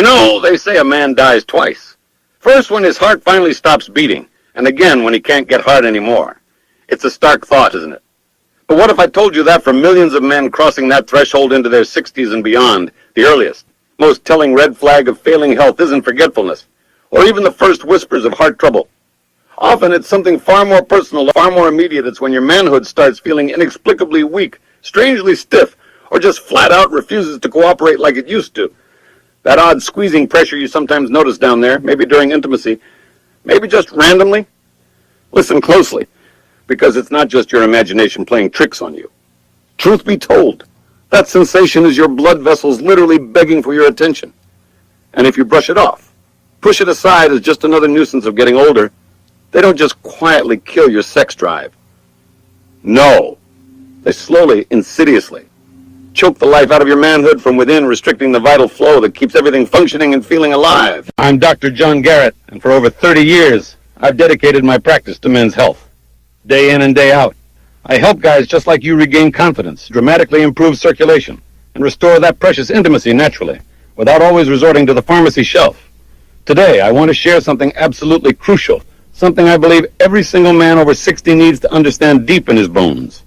You know, they say a man dies twice. First when his heart finally stops beating, and again when he can't get hard anymore. It's a stark thought, isn't it? But what if I told you that for millions of men crossing that threshold into their 60s and beyond, the earliest, most telling red flag of failing health isn't forgetfulness, or even the first whispers of heart trouble. Often it's something far more personal, far more immediate. It's when your manhood starts feeling inexplicably weak, strangely stiff, or just flat out refuses to cooperate like it used to. That odd squeezing pressure you sometimes notice down there, maybe during intimacy, maybe just randomly. Listen closely, because it's not just your imagination playing tricks on you. Truth be told, that sensation is your blood vessels literally begging for your attention. And if you brush it off, push it aside as just another nuisance of getting older, they don't just quietly kill your sex drive. No, they slowly, insidiously, choke the life out of your manhood from within, restricting the vital flow that keeps everything functioning and feeling alive. I'm Dr. John Garrett, and for over 30 years, I've dedicated my practice to men's health. Day in and day out, I help guys just like you regain confidence, dramatically improve circulation, and restore that precious intimacy naturally, without always resorting to the pharmacy shelf. Today, I want to share something absolutely crucial, something I believe every single man over 60 needs to understand deep in his bones.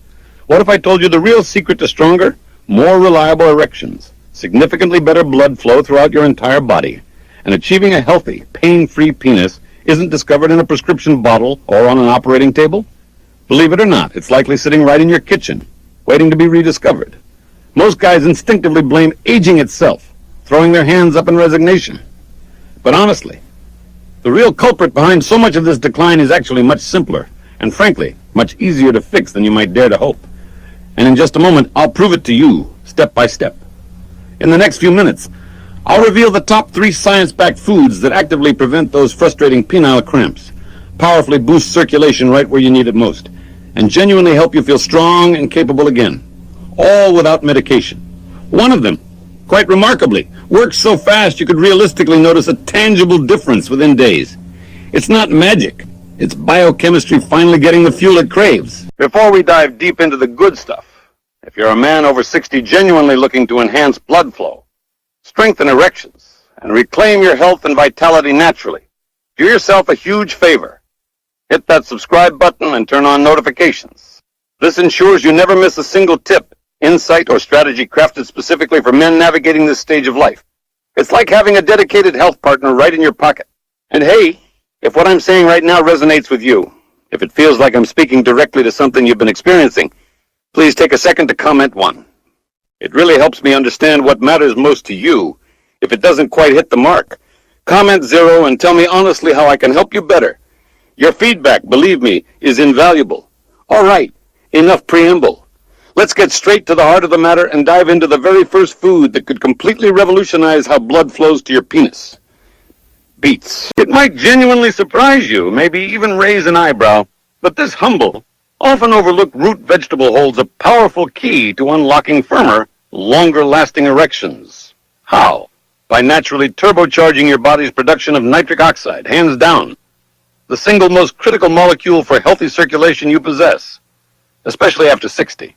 What if I told you the real secret to stronger, more reliable erections, significantly better blood flow throughout your entire body, and achieving a healthy, pain-free penis isn't discovered in a prescription bottle or on an operating table? Believe it or not, it's likely sitting right in your kitchen, waiting to be rediscovered. Most guys instinctively blame aging itself, throwing their hands up in resignation. But honestly, the real culprit behind so much of this decline is actually much simpler, and frankly, much easier to fix than you might dare to hope. And in just a moment, I'll prove it to you, step by step. In the next few minutes, I'll reveal the top 3 science-backed foods that actively prevent those frustrating penile cramps, powerfully boost circulation right where you need it most, and genuinely help you feel strong and capable again, all without medication. One of them, quite remarkably, works so fast you could realistically notice a tangible difference within days. It's not magic. It's biochemistry finally getting the fuel it craves. Before we dive deep into the good stuff, if you're a man over 60 genuinely looking to enhance blood flow, strengthen erections, and reclaim your health and vitality naturally, do yourself a huge favor. Hit that subscribe button and turn on notifications. This ensures you never miss a single tip, insight, or strategy crafted specifically for men navigating this stage of life. It's like having a dedicated health partner right in your pocket. And hey, if what I'm saying right now resonates with you, if it feels like I'm speaking directly to something you've been experiencing, please take a second to comment 1. It really helps me understand what matters most to you. If it doesn't quite hit the mark, comment 0 and tell me honestly how I can help you better. Your feedback, believe me, is invaluable. All right, enough preamble. Let's get straight to the heart of the matter and dive into the very first food that could completely revolutionize how blood flows to your penis. Beets. It might genuinely surprise you, maybe even raise an eyebrow, but this humble, often overlooked root vegetable holds a powerful key to unlocking firmer, longer-lasting erections. How? By naturally turbocharging your body's production of nitric oxide, hands down. The single most critical molecule for healthy circulation you possess, especially after 60,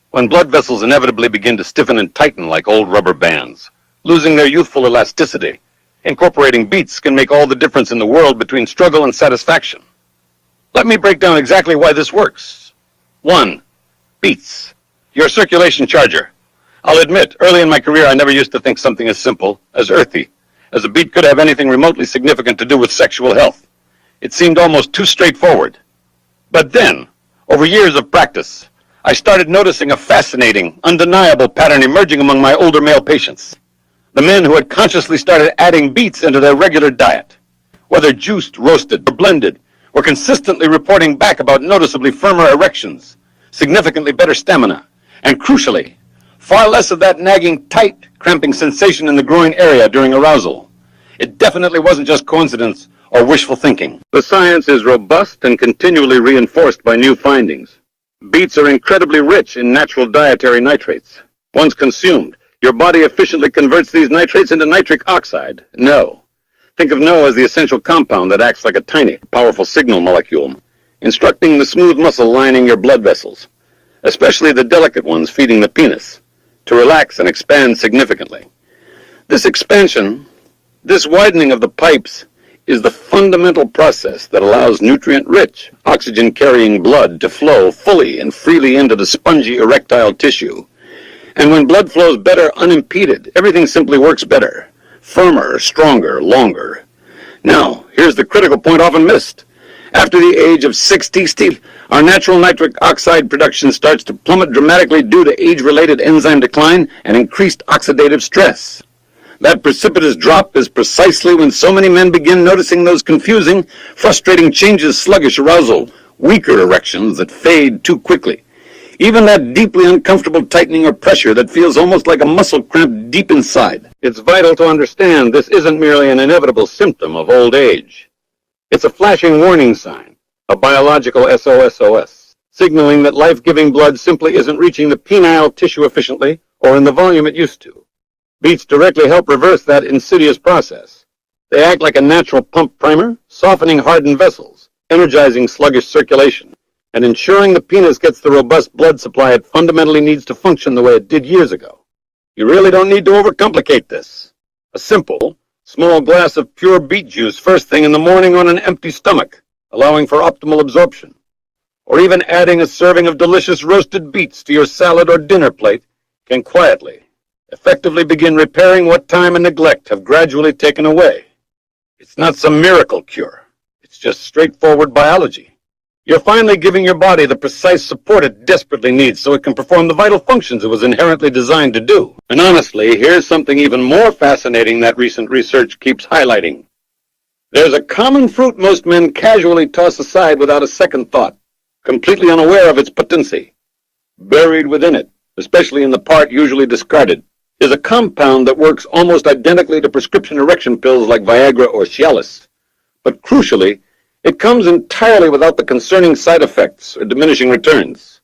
when blood vessels inevitably begin to stiffen and tighten like old rubber bands, losing their youthful elasticity. Incorporating Beets can make all the difference in the world between struggle and satisfaction. Let me break down exactly why this works. 1. Beets, your circulation charger. I'll admit, early in my career I never used to think something as simple, as earthy, as a beet could have anything remotely significant to do with sexual health. It seemed almost too straightforward. But then, over years of practice, I started noticing a fascinating, undeniable pattern emerging among my older male patients. The men who had consciously started adding beets into their regular diet, whether juiced, roasted, or blended, were consistently reporting back about noticeably firmer erections, significantly better stamina, and crucially, far less of that nagging, tight, cramping sensation in the groin area during arousal. It definitely wasn't just coincidence or wishful thinking. The science is robust and continually reinforced by new findings. Beets are incredibly rich in natural dietary nitrates. Once consumed, your body efficiently converts these nitrates into nitric oxide, NO. Think of NO as the essential compound that acts like a tiny, powerful signal molecule, instructing the smooth muscle lining your blood vessels, especially the delicate ones feeding the penis, to relax and expand significantly. This expansion, This widening of the pipes is the fundamental process that allows nutrient-rich, oxygen-carrying blood to flow fully and freely into the spongy erectile tissue. And when blood flows better unimpeded, everything simply works better, firmer, stronger, longer. Now, here's the critical point often missed. After the age of 60, our natural nitric oxide production starts to plummet dramatically due to age-related enzyme decline and increased oxidative stress. That precipitous drop is precisely when so many men begin noticing those confusing, frustrating changes, sluggish arousal, weaker erections that fade too quickly. Even that deeply uncomfortable tightening or pressure that feels almost like a muscle cramp deep inside. It's vital to understand this isn't merely an inevitable symptom of old age. It's a flashing warning sign, a biological SOS, signaling that life-giving blood simply isn't reaching the penile tissue efficiently or in the volume it used to. Beets directly help reverse that insidious process. They act like a natural pump primer, softening hardened vessels, energizing sluggish circulation, and ensuring the penis gets the robust blood supply it fundamentally needs to function the way it did years ago. You really don't need to overcomplicate this. A simple, small glass of pure beet juice first thing in the morning on an empty stomach, allowing for optimal absorption. Or even adding a serving of delicious roasted beets to your salad or dinner plate can quietly, effectively begin repairing what time and neglect have gradually taken away. It's not some miracle cure. It's just straightforward biology. You're finally giving your body the precise support it desperately needs so it can perform the vital functions it was inherently designed to do. And honestly, here's something even more fascinating that recent research keeps highlighting. There's a common fruit most men casually toss aside without a second thought, completely unaware of its potency. Buried within it, especially in the part usually discarded, is a compound that works almost identically to prescription erection pills like Viagra or Cialis. But crucially, it comes entirely without the concerning side effects or diminishing returns.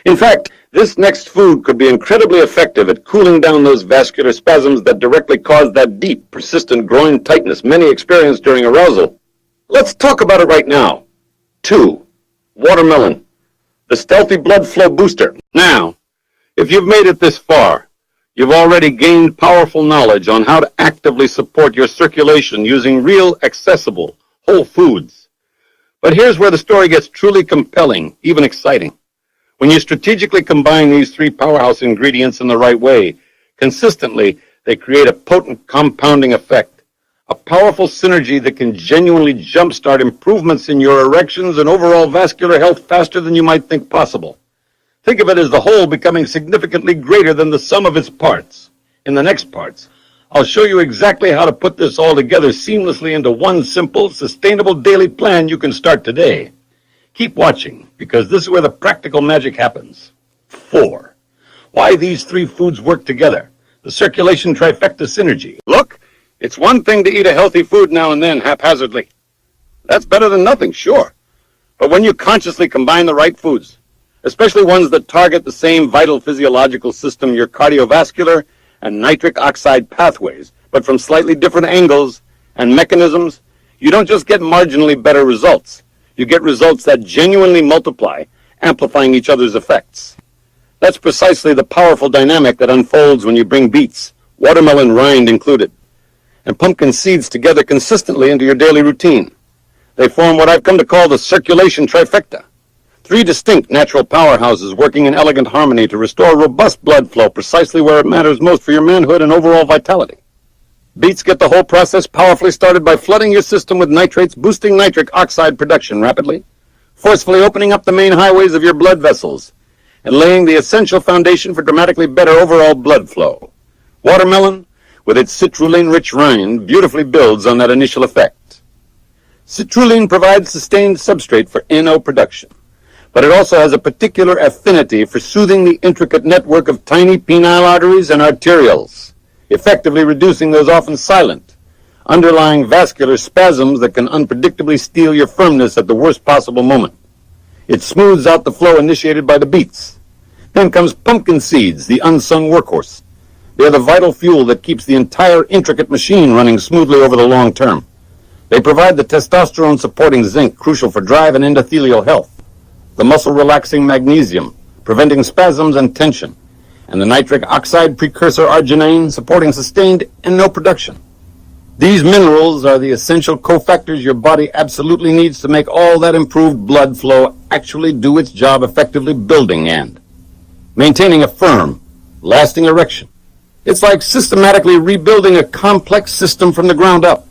In fact, this next food could be incredibly effective at cooling down those vascular spasms that directly cause that deep, persistent groin tightness many experience during arousal. Let's talk about it right now. 2. Watermelon, the stealthy blood flow booster. Now, if you've made it this far, you've already gained powerful knowledge on how to actively support your circulation using real, accessible, whole foods. But here's where the story gets truly compelling, even exciting. When you strategically combine these three powerhouse ingredients in the right way, consistently, they create a potent compounding effect, a powerful synergy that can genuinely jumpstart improvements in your erections and overall vascular health faster than you might think possible. Think of it as the whole becoming significantly greater than the sum of its parts. In the next parts, I'll show you exactly how to put this all together seamlessly into one simple, sustainable daily plan you can start today. Keep watching, because this is where the practical magic happens. 4. Why these three foods work together. The circulation trifecta synergy. Look, it's one thing to eat a healthy food now and then haphazardly. That's better than nothing, sure. But when you consciously combine the right foods, especially ones that target the same vital physiological system, your cardiovascular and nitric oxide pathways, but from slightly different angles and mechanisms, you don't just get marginally better results. You get results that genuinely multiply, amplifying each other's effects. That's precisely the powerful dynamic that unfolds when you bring beets, watermelon rind included, and pumpkin seeds together consistently into your daily routine. They form what I've come to call the circulation trifecta. 3 distinct natural powerhouses working in elegant harmony to restore robust blood flow precisely where it matters most for your manhood and overall vitality. Beets get the whole process powerfully started by flooding your system with nitrates, boosting nitric oxide production rapidly, forcefully opening up the main highways of your blood vessels, and laying the essential foundation for dramatically better overall blood flow. Watermelon, with its citrulline-rich rind, beautifully builds on that initial effect. Citrulline provides sustained substrate for NO production, but it also has a particular affinity for soothing the intricate network of tiny penile arteries and arterioles, effectively reducing those often silent, underlying vascular spasms that can unpredictably steal your firmness at the worst possible moment. It smooths out the flow initiated by the beets. Then comes pumpkin seeds, the unsung workhorse. They are the vital fuel that keeps the entire intricate machine running smoothly over the long term. They provide the testosterone-supporting zinc crucial for drive and endothelial health, the muscle-relaxing magnesium, preventing spasms and tension, and the nitric oxide precursor arginine supporting sustained NO production. These minerals are the essential cofactors your body absolutely needs to make all that improved blood flow actually do its job effectively, building and maintaining a firm, lasting erection. It's like systematically rebuilding a complex system from the ground up.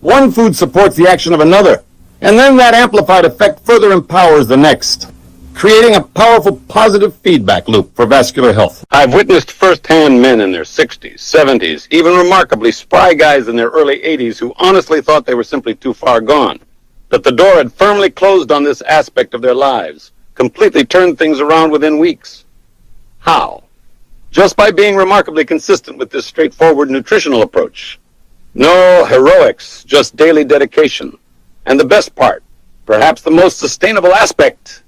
One food supports the action of another, and then that amplified effect further empowers the next, creating a powerful positive feedback loop for vascular health. I've witnessed firsthand men in their 60s, 70s, even remarkably spry guys in their early 80s who honestly thought they were simply too far gone, that the door had firmly closed on this aspect of their lives, completely turned things around within weeks. How? Just by being remarkably consistent with this straightforward nutritional approach. No heroics, just daily dedication. And the best part, perhaps the most sustainable aspect,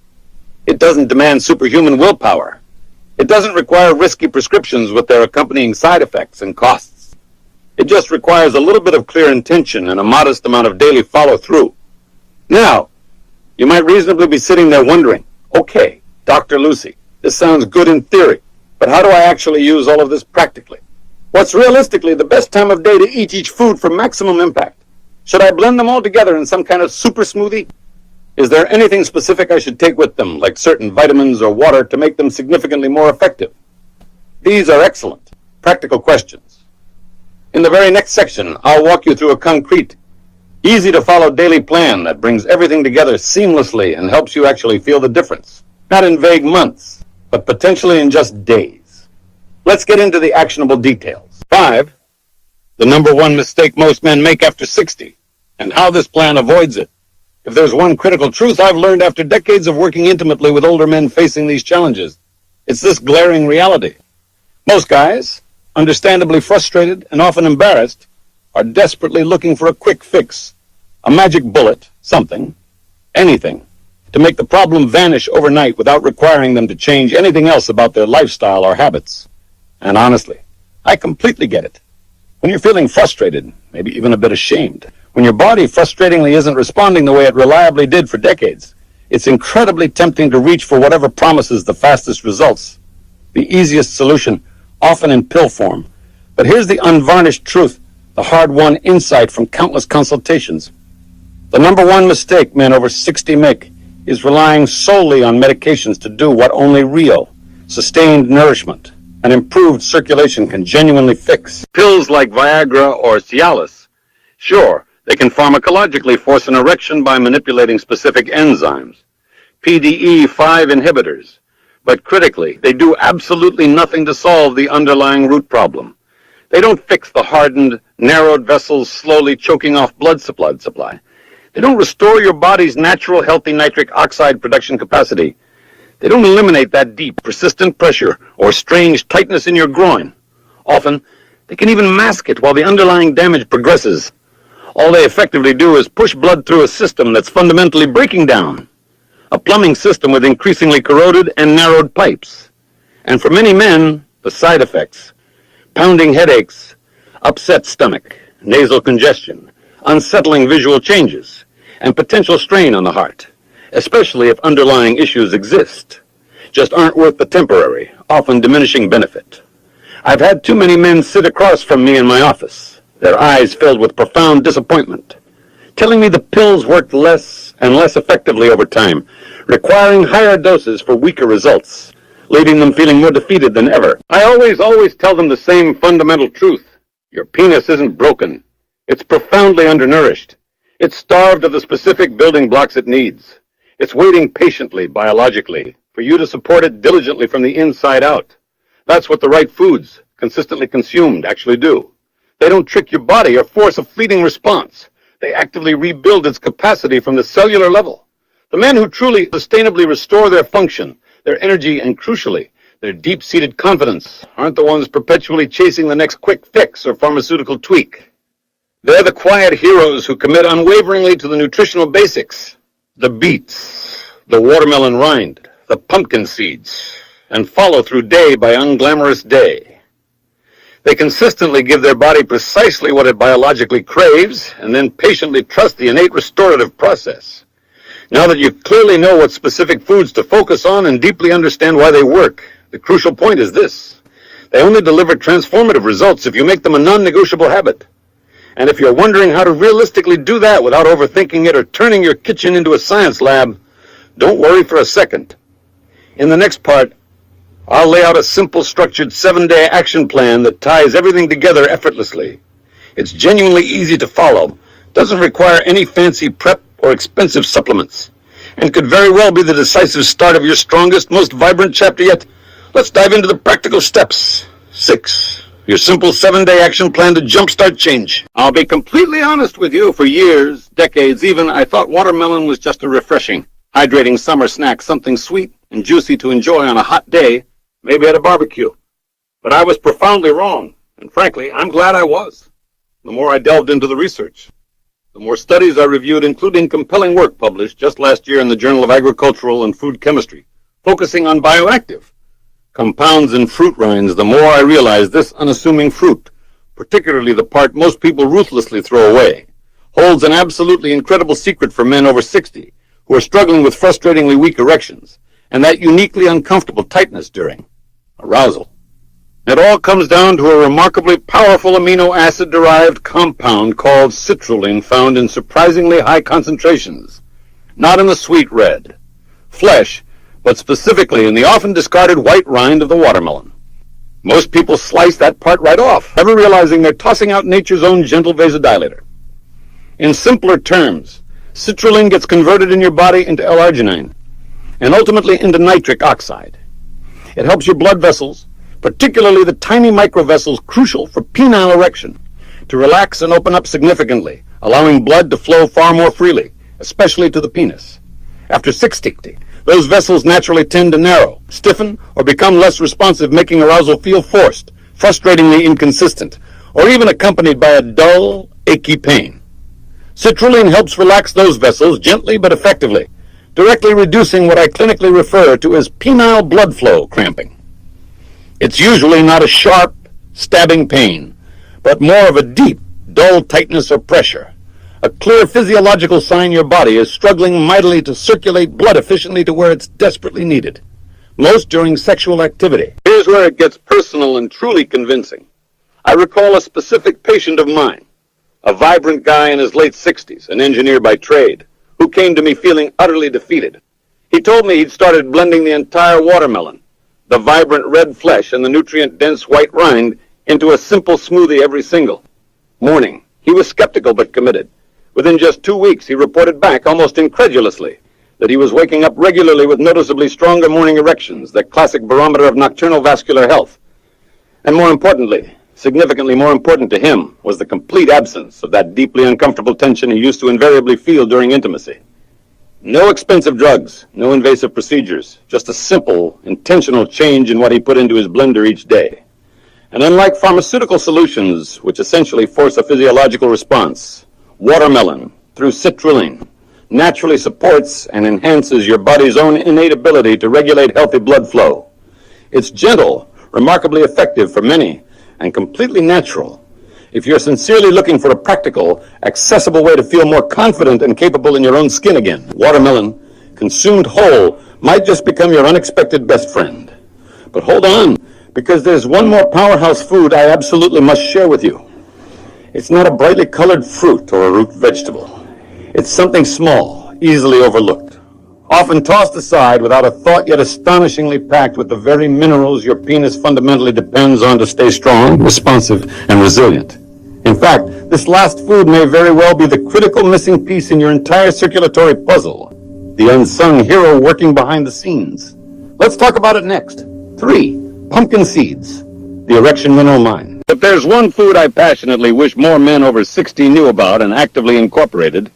it doesn't demand superhuman willpower. It doesn't require risky prescriptions with their accompanying side effects and costs. It just requires a little bit of clear intention and a modest amount of daily follow-through. Now, you might reasonably be sitting there wondering, okay, Dr. Lucy, this sounds good in theory, but how do I actually use all of this practically? What's realistically the best time of day to eat each food for maximum impact? Should I blend them all together in some kind of super smoothie? Is there anything specific I should take with them, like certain vitamins or water, to make them significantly more effective? These are excellent, practical questions. In the very next section, I'll walk you through a concrete, easy-to-follow daily plan that brings everything together seamlessly and helps you actually feel the difference. Not in vague months, but potentially in just days. Let's get into the actionable details. 5. The number one mistake most men make after 60, and how this plan avoids it. If there's one critical truth I've learned after decades of working intimately with older men facing these challenges, it's this glaring reality. Most guys, understandably frustrated and often embarrassed, are desperately looking for a quick fix, a magic bullet, something, anything, to make the problem vanish overnight without requiring them to change anything else about their lifestyle or habits. And honestly, I completely get it. When you're feeling frustrated, maybe even a bit ashamed, when your body frustratingly isn't responding the way it reliably did for decades, it's incredibly tempting to reach for whatever promises the fastest results, the easiest solution, often in pill form. But here's the unvarnished truth, the hard-won insight from countless consultations. The number one mistake men over 60 make is relying solely on medications to do what only real, sustained nourishment and improved circulation can genuinely fix. Pills like Viagra or Cialis, sure, they can pharmacologically force an erection by manipulating specific enzymes, PDE5 inhibitors, but critically, they do absolutely nothing to solve the underlying root problem. They don't fix the hardened, narrowed vessels slowly choking off blood supply. They don't restore your body's natural healthy nitric oxide production capacity. They don't eliminate that deep, persistent pressure or strange tightness in your groin. Often, they can even mask it while the underlying damage progresses. All they effectively do is push blood through a system that's fundamentally breaking down. A plumbing system with increasingly corroded and narrowed pipes. And for many men, the side effects: pounding headaches, upset stomach, nasal congestion, unsettling visual changes, and potential strain on the heart, especially if underlying issues exist, just aren't worth the temporary, often diminishing benefit. I've had too many men sit across from me in my office, their eyes filled with profound disappointment, telling me the pills worked less and less effectively over time, requiring higher doses for weaker results, leaving them feeling more defeated than ever. I always tell them the same fundamental truth. Your penis isn't broken. It's profoundly undernourished. It's starved of the specific building blocks it needs. It's waiting patiently, biologically, for you to support it diligently from the inside out. That's what the right foods, consistently consumed, actually do. They don't trick your body or force a fleeting response. They actively rebuild its capacity from the cellular level. The men who truly sustainably restore their function, their energy, and crucially, their deep-seated confidence, aren't the ones perpetually chasing the next quick fix or pharmaceutical tweak. They're the quiet heroes who commit unwaveringly to the nutritional basics. The beets, the watermelon rind, the pumpkin seeds, and follow through day by unglamorous day. They consistently give their body precisely what it biologically craves, and then patiently trust the innate restorative process. Now that you clearly know what specific foods to focus on and deeply understand why they work, the crucial point is this: they only deliver transformative results if you make them a non-negotiable habit. And if you're wondering how to realistically do that without overthinking it or turning your kitchen into a science lab, don't worry for a second. In the next part, I'll lay out a simple, structured 7-day action plan that ties everything together effortlessly. It's genuinely easy to follow, doesn't require any fancy prep or expensive supplements, and could very well be the decisive start of your strongest, most vibrant chapter yet. Let's dive into the practical steps. 6. Your simple 7-day action plan to jumpstart change. I'll be completely honest with you. For years, decades even, I thought watermelon was just a refreshing, hydrating summer snack, something sweet and juicy to enjoy on a hot day, maybe at a barbecue. But I was profoundly wrong, and frankly, I'm glad I was. The more I delved into the research, the more studies I reviewed, including compelling work published just last year in the Journal of Agricultural and Food Chemistry, focusing on bioactive compounds in fruit rinds, the more I realized this unassuming fruit, particularly the part most people ruthlessly throw away, holds an absolutely incredible secret for men over 60 who are struggling with frustratingly weak erections and that uniquely uncomfortable tightness during arousal. It all comes down to a remarkably powerful amino acid-derived compound called citrulline, found in surprisingly high concentrations, not in the sweet red flesh, but specifically in the often discarded white rind of the watermelon. Most people slice that part right off, never realizing they're tossing out nature's own gentle vasodilator. In simpler terms, citrulline gets converted in your body into L-arginine, and ultimately into nitric oxide. It helps your blood vessels, particularly the tiny microvessels crucial for penile erection, to relax and open up significantly, allowing blood to flow far more freely, especially to the penis. After 60, those vessels naturally tend to narrow, stiffen, or become less responsive, making arousal feel forced, frustratingly inconsistent, or even accompanied by a dull, achy pain. Citrulline helps relax those vessels gently but effectively, directly reducing what I clinically refer to as penile blood flow cramping. It's usually not a sharp, stabbing pain, but more of a deep, dull tightness or pressure, a clear physiological sign your body is struggling mightily to circulate blood efficiently to where it's desperately needed, most during sexual activity. Here's where it gets personal and truly convincing. I recall a specific patient of mine, a vibrant guy in his late 60s, an engineer by trade, who came to me feeling utterly defeated. He told me he'd started blending the entire watermelon, the vibrant red flesh and the nutrient-dense white rind, into a simple smoothie every single morning. He was skeptical but committed. Within just 2 weeks, he reported back almost incredulously that he was waking up regularly with noticeably stronger morning erections, the classic barometer of nocturnal vascular health. And more importantly, significantly more important to him, was the complete absence of that deeply uncomfortable tension he used to invariably feel during intimacy. No expensive drugs, no invasive procedures, just a simple, intentional change in what he put into his blender each day. And unlike pharmaceutical solutions, which essentially force a physiological response, watermelon, through citrulline, naturally supports and enhances your body's own innate ability to regulate healthy blood flow. It's gentle, remarkably effective for many, and completely natural. If you're sincerely looking for a practical, accessible way to feel more confident and capable in your own skin again, watermelon, consumed whole, might just become your unexpected best friend. But hold on, because there's one more powerhouse food I absolutely must share with you. It's not a brightly colored fruit or a root vegetable. It's something small, easily overlooked, often tossed aside without a thought, yet astonishingly packed with the very minerals your penis fundamentally depends on to stay strong, responsive, and resilient. In fact, this last food may very well be the critical missing piece in your entire circulatory puzzle, the unsung hero working behind the scenes. Let's talk about it next. 3. Pumpkin seeds, the erection mineral mine. If there's one food I passionately wish more men over 60 knew about and actively incorporated,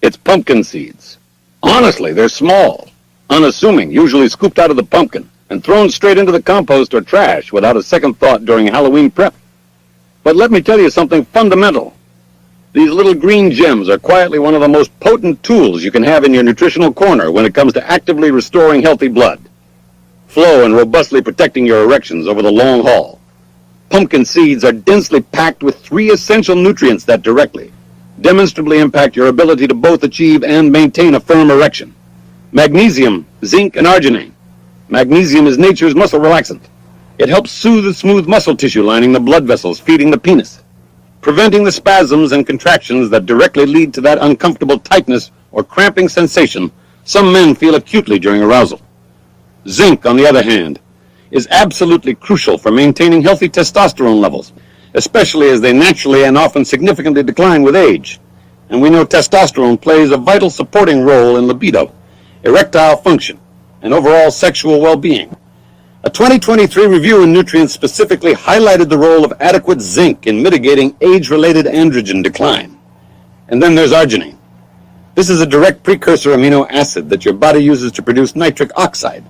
it's pumpkin seeds. Honestly, they're small, unassuming, usually scooped out of the pumpkin and thrown straight into the compost or trash without a second thought during Halloween prep. But let me tell you something fundamental. These little green gems are quietly one of the most potent tools you can have in your nutritional corner when it comes to actively restoring healthy blood flow and robustly protecting your erections over the long haul. Pumpkin seeds are densely packed with 3 essential nutrients that directly, demonstrably impact your ability to both achieve and maintain a firm erection. Magnesium, zinc, and arginine. Magnesium is nature's muscle relaxant. It helps soothe the smooth muscle tissue lining the blood vessels feeding the penis, preventing the spasms and contractions that directly lead to that uncomfortable tightness or cramping sensation some men feel acutely during arousal. Zinc, on the other hand, is absolutely crucial for maintaining healthy testosterone levels, especially as they naturally and often significantly decline with age. And we know testosterone plays a vital supporting role in libido, erectile function, and overall sexual well-being. A 2023 review in Nutrients specifically highlighted the role of adequate zinc in mitigating age-related androgen decline. And then there's arginine. This is a direct precursor amino acid that your body uses to produce nitric oxide.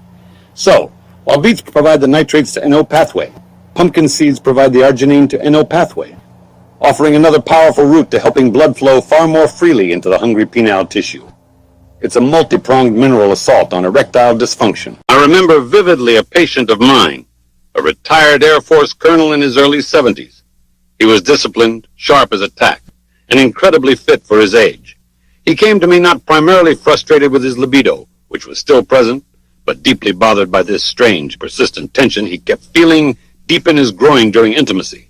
So, while beets provide the nitrates to NO pathway, pumpkin seeds provide the arginine to NO pathway, offering another powerful route to helping blood flow far more freely into the hungry penile tissue. It's a multi-pronged mineral assault on erectile dysfunction. I remember vividly a patient of mine, a retired Air Force colonel in his early 70s. He was disciplined, sharp as a tack, and incredibly fit for his age. He came to me not primarily frustrated with his libido, which was still present, but deeply bothered by this strange, persistent tension he kept feeling deep in his groin during intimacy.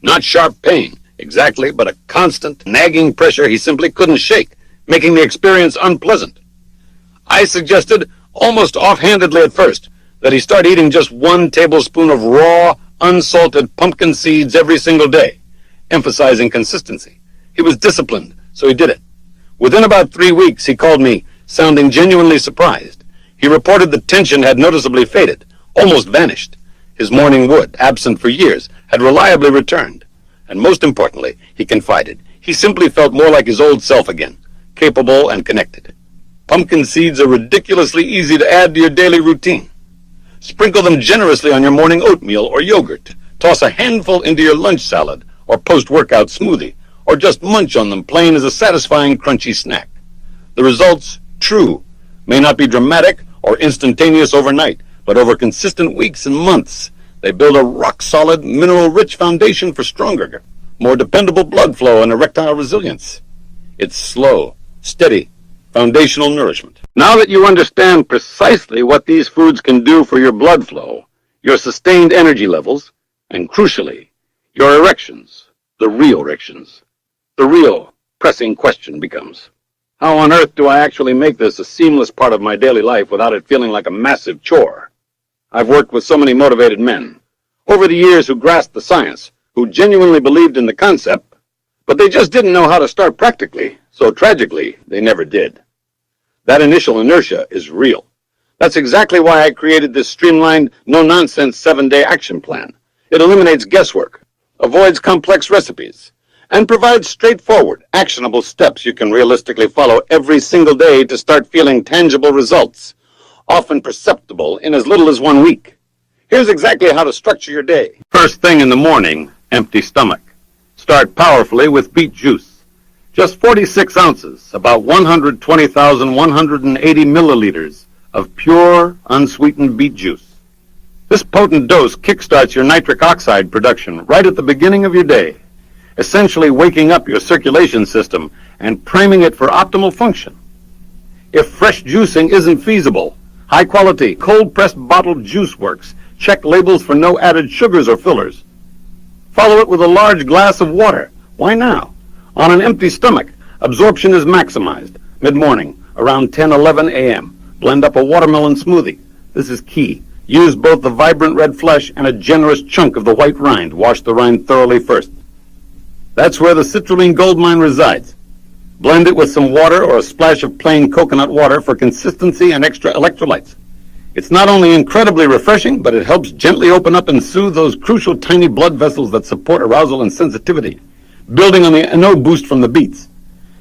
Not sharp pain, exactly, but a constant, nagging pressure he simply couldn't shake, making the experience unpleasant. I suggested, almost offhandedly at first, that he start eating just 1 tablespoon of raw, unsalted pumpkin seeds every single day, emphasizing consistency. He was disciplined, so he did it. Within about 3 weeks, he called me, sounding genuinely surprised. He reported the tension had noticeably faded, almost vanished. His morning wood, absent for years, had reliably returned. And most importantly, he confided, he simply felt more like his old self again, capable and connected. Pumpkin seeds are ridiculously easy to add to your daily routine. Sprinkle them generously on your morning oatmeal or yogurt. Toss a handful into your lunch salad or post-workout smoothie, or just munch on them plain as a satisfying crunchy snack. The results, true, may not be dramatic or instantaneous overnight, but over consistent weeks and months, they build a rock-solid, mineral-rich foundation for stronger, more dependable blood flow and erectile resilience. It's slow, steady, foundational nourishment. Now that you understand precisely what these foods can do for your blood flow, your sustained energy levels, and crucially, your erections, the real pressing question becomes, how on earth do I actually make this a seamless part of my daily life without it feeling like a massive chore? I've worked with so many motivated men over the years who grasped the science, who genuinely believed in the concept, but they just didn't know how to start practically, so tragically, they never did. That initial inertia is real. That's exactly why I created this streamlined, no-nonsense 7-day action plan. It eliminates guesswork, avoids complex recipes, and provides straightforward, actionable steps you can realistically follow every single day to start feeling tangible results, often perceptible in as little as 1 week. Here's exactly how to structure your day. First thing in the morning, empty stomach. Start powerfully with beet juice. Just 46 ounces, about 120,180 milliliters of pure, unsweetened beet juice. This potent dose kickstarts your nitric oxide production right at the beginning of your day, essentially waking up your circulation system and priming it for optimal function. If fresh juicing isn't feasible, high-quality, cold-pressed bottled juice works. Check labels for no added sugars or fillers. Follow it with a large glass of water. Why now? On an empty stomach, absorption is maximized. Mid-morning, around 10-11 a.m. Blend up a watermelon smoothie. This is key. Use both the vibrant red flesh and a generous chunk of the white rind. Wash the rind thoroughly first. That's where the citrulline goldmine resides. Blend it with some water or a splash of plain coconut water for consistency and extra electrolytes. It's not only incredibly refreshing, but it helps gently open up and soothe those crucial tiny blood vessels that support arousal and sensitivity, building on the NO boost from the beets.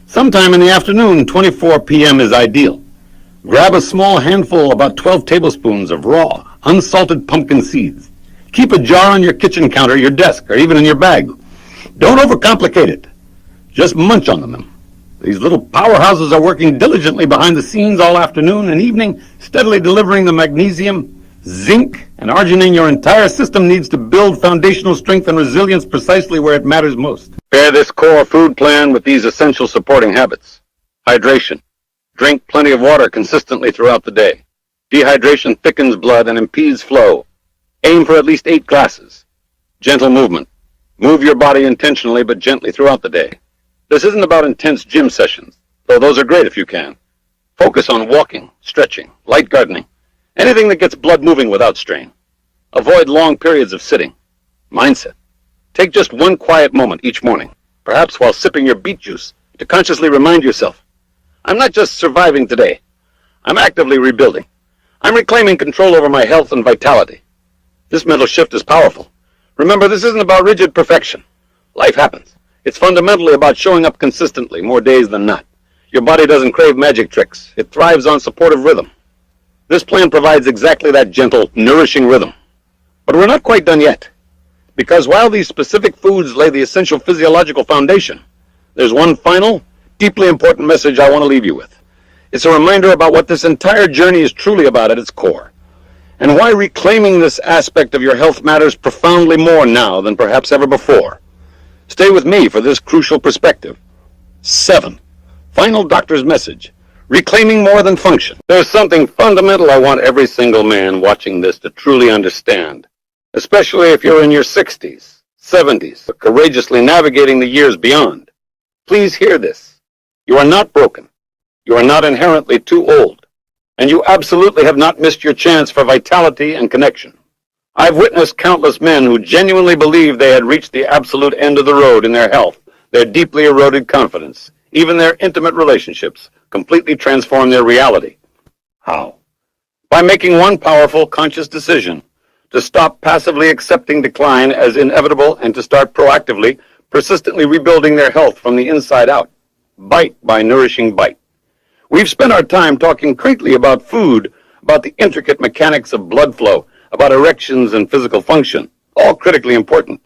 Sometime in the afternoon, 24 p.m. is ideal. Grab a small handful, about 12 tablespoons of raw, unsalted pumpkin seeds. Keep a jar on your kitchen counter, your desk, or even in your bag. Don't overcomplicate it. Just munch on them. These little powerhouses are working diligently behind the scenes all afternoon and evening, steadily delivering the magnesium, zinc, and arginine your entire system needs to build foundational strength and resilience precisely where it matters most. Pair this core food plan with these essential supporting habits. Hydration. Drink plenty of water consistently throughout the day. Dehydration thickens blood and impedes flow. Aim for at least 8 glasses. Gentle movement. Move your body intentionally but gently throughout the day. This isn't about intense gym sessions, though those are great if you can. Focus on walking, stretching, light gardening, anything that gets blood moving without strain. Avoid long periods of sitting. Mindset. Take just one quiet moment each morning, perhaps while sipping your beet juice, to consciously remind yourself, I'm not just surviving today. I'm actively rebuilding. I'm reclaiming control over my health and vitality. This mental shift is powerful. Remember, this isn't about rigid perfection. Life happens. It's fundamentally about showing up consistently, more days than not. Your body doesn't crave magic tricks. It thrives on supportive rhythm. This plan provides exactly that gentle, nourishing rhythm. But we're not quite done yet. Because while these specific foods lay the essential physiological foundation, there's one final, deeply important message I want to leave you with. It's a reminder about what this entire journey is truly about at its core, and why reclaiming this aspect of your health matters profoundly more now than perhaps ever before. Stay with me for this crucial perspective. 7. Final doctor's message. Reclaiming more than function. There's something fundamental I want every single man watching this to truly understand, especially if you're in your 60s, 70s, but courageously navigating the years beyond. Please hear this. You are not broken. You are not inherently too old. And you absolutely have not missed your chance for vitality and connection. I've witnessed countless men who genuinely believed they had reached the absolute end of the road in their health, their deeply eroded confidence, even their intimate relationships, completely transform their reality. How? By making one powerful, conscious decision to stop passively accepting decline as inevitable and to start proactively, persistently rebuilding their health from the inside out. Bite by nourishing bite. We've spent our time talking critically about food, about the intricate mechanics of blood flow, about erections and physical function, all critically important.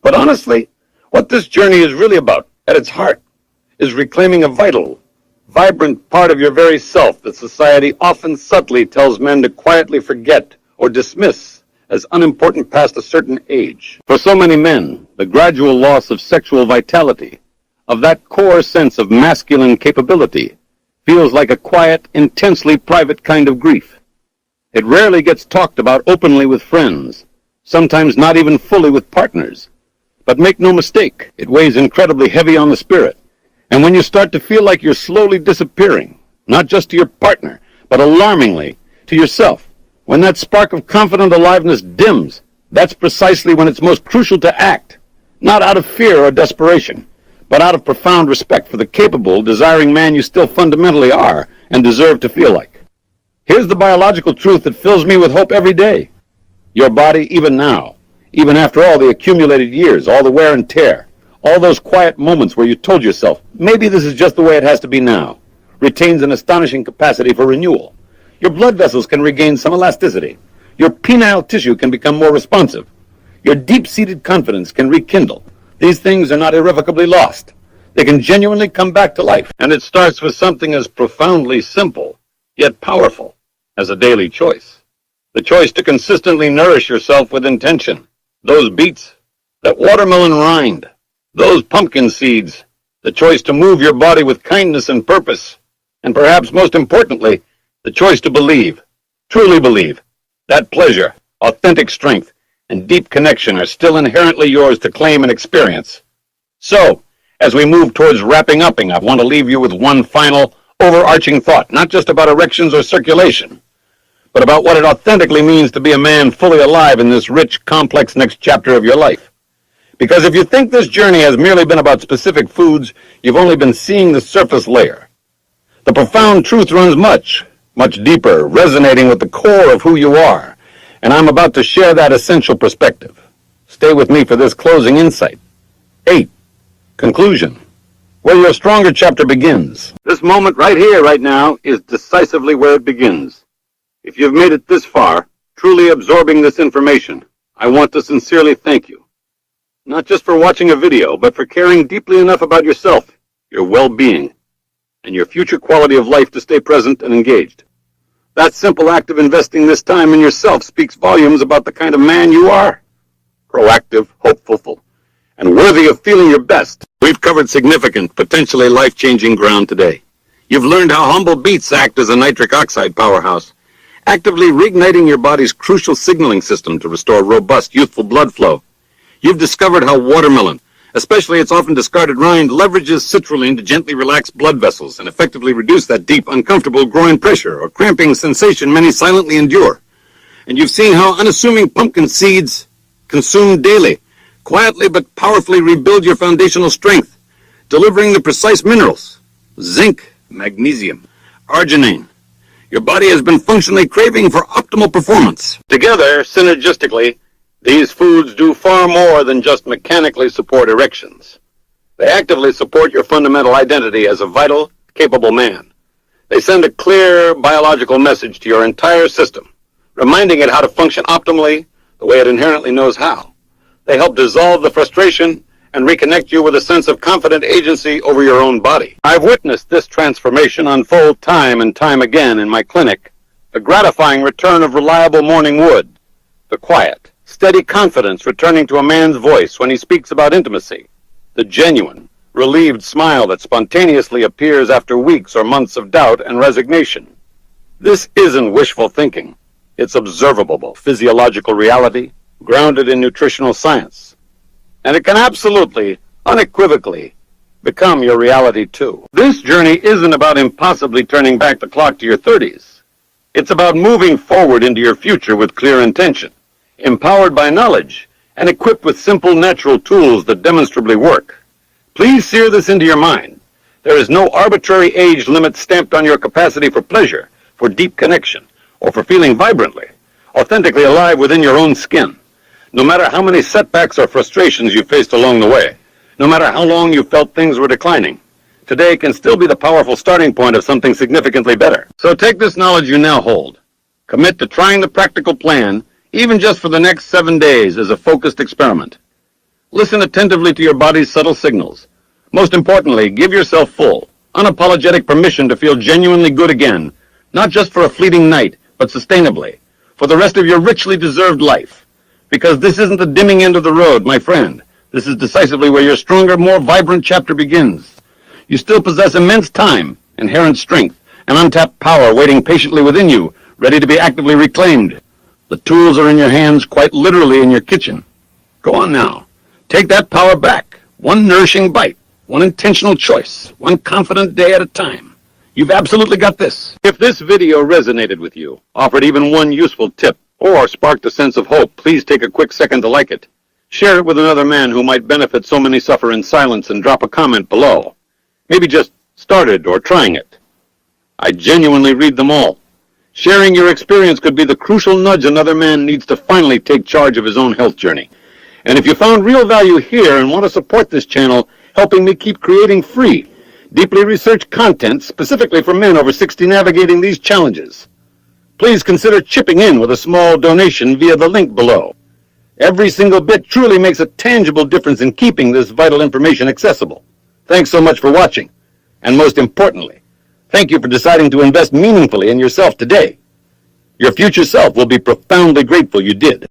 But honestly, what this journey is really about, at its heart, is reclaiming a vital, vibrant part of your very self that society often subtly tells men to quietly forget or dismiss as unimportant past a certain age. For so many men, the gradual loss of sexual vitality, of that core sense of masculine capability, feels like a quiet, intensely private kind of grief. It rarely gets talked about openly with friends, sometimes not even fully with partners. But make no mistake, it weighs incredibly heavy on the spirit. And when you start to feel like you're slowly disappearing, not just to your partner, but alarmingly to yourself, when that spark of confident aliveness dims, that's precisely when it's most crucial to act, not out of fear or desperation, but out of profound respect for the capable, desiring man you still fundamentally are and deserve to feel like. Here's the biological truth that fills me with hope every day. Your body, even now, even after all the accumulated years, all the wear and tear, all those quiet moments where you told yourself, maybe this is just the way it has to be now, retains an astonishing capacity for renewal. Your blood vessels can regain some elasticity. Your penile tissue can become more responsive. Your deep-seated confidence can rekindle. These things are not irrevocably lost. They can genuinely come back to life. And it starts with something as profoundly simple, yet powerful, as a daily choice. The choice to consistently nourish yourself with intention. Those beets, that watermelon rind, those pumpkin seeds, the choice to move your body with kindness and purpose. And perhaps most importantly, the choice to believe, truly believe, that pleasure, authentic strength, and deep connection are still inherently yours to claim and experience. So, as we move towards wrapping up, I want to leave you with one final, overarching thought, not just about erections or circulation, but about what it authentically means to be a man fully alive in this rich, complex next chapter of your life. Because if you think this journey has merely been about specific foods, you've only been seeing the surface layer. The profound truth runs much, much deeper, resonating with the core of who you are. And I'm about to share that essential perspective. Stay with me for this closing insight. 8. Conclusion. Where your stronger chapter begins. This moment right here, right now, is decisively where it begins. If you've made it this far, truly absorbing this information, I want to sincerely thank you. Not just for watching a video, but for caring deeply enough about yourself, your well-being, and your future quality of life to stay present and engaged. That simple act of investing this time in yourself speaks volumes about the kind of man you are. Proactive, hopeful, and worthy of feeling your best. We've covered significant, potentially life-changing ground today. You've learned how humble beets act as a nitric oxide powerhouse, actively reigniting your body's crucial signaling system to restore robust, youthful blood flow. You've discovered how watermelon, especially its often discarded rind, leverages citrulline to gently relax blood vessels and effectively reduce that deep, uncomfortable groin pressure or cramping sensation many silently endure. And you've seen how unassuming pumpkin seeds, consumed daily, quietly but powerfully rebuild your foundational strength, delivering the precise minerals, zinc, magnesium, arginine, your body has been functionally craving for optimal performance. Together, synergistically, these foods do far more than just mechanically support erections. They actively support your fundamental identity as a vital, capable man. They send a clear biological message to your entire system, reminding it how to function optimally the way it inherently knows how. They help dissolve the frustration and reconnect you with a sense of confident agency over your own body. I've witnessed this transformation unfold time and time again in my clinic. The gratifying return of reliable morning wood, the quiet, steady confidence returning to a man's voice when he speaks about intimacy, the genuine, relieved smile that spontaneously appears after weeks or months of doubt and resignation. This isn't wishful thinking. It's observable physiological reality grounded in nutritional science. And it can absolutely, unequivocally, become your reality too. This journey isn't about impossibly turning back the clock to your 30s. It's about moving forward into your future with clear intention, empowered by knowledge, and equipped with simple natural tools that demonstrably work. Please sear this into your mind. There is no arbitrary age limit stamped on your capacity for pleasure, for deep connection, or for feeling vibrantly, authentically alive within your own skin. No matter how many setbacks or frustrations you faced along the way, no matter how long you felt things were declining, today can still be the powerful starting point of something significantly better. So take this knowledge you now hold. Commit to trying the practical plan, even just for the next 7 days as a focused experiment. Listen attentively to your body's subtle signals. Most importantly, give yourself full, unapologetic permission to feel genuinely good again, not just for a fleeting night, but sustainably, for the rest of your richly deserved life. Because this isn't the dimming end of the road, my friend. This is decisively where your stronger, more vibrant chapter begins. You still possess immense time, inherent strength, and untapped power waiting patiently within you, ready to be actively reclaimed. The tools are in your hands, quite literally in your kitchen. Go on now. Take that power back. One nourishing bite, one intentional choice, one confident day at a time. You've absolutely got this. If this video resonated with you, offered even one useful tip, or sparked a sense of hope, please take a quick second to like it. Share it with another man who might benefit. So many suffer in silence, and drop a comment below. Maybe just started or trying it. I genuinely read them all. Sharing your experience could be the crucial nudge another man needs to finally take charge of his own health journey. And if you found real value here and want to support this channel, helping me keep creating free, deeply researched content specifically for men over 60 navigating these challenges, please consider chipping in with a small donation via the link below. Every single bit truly makes a tangible difference in keeping this vital information accessible. Thanks so much for watching. And most importantly, thank you for deciding to invest meaningfully in yourself today. Your future self will be profoundly grateful you did.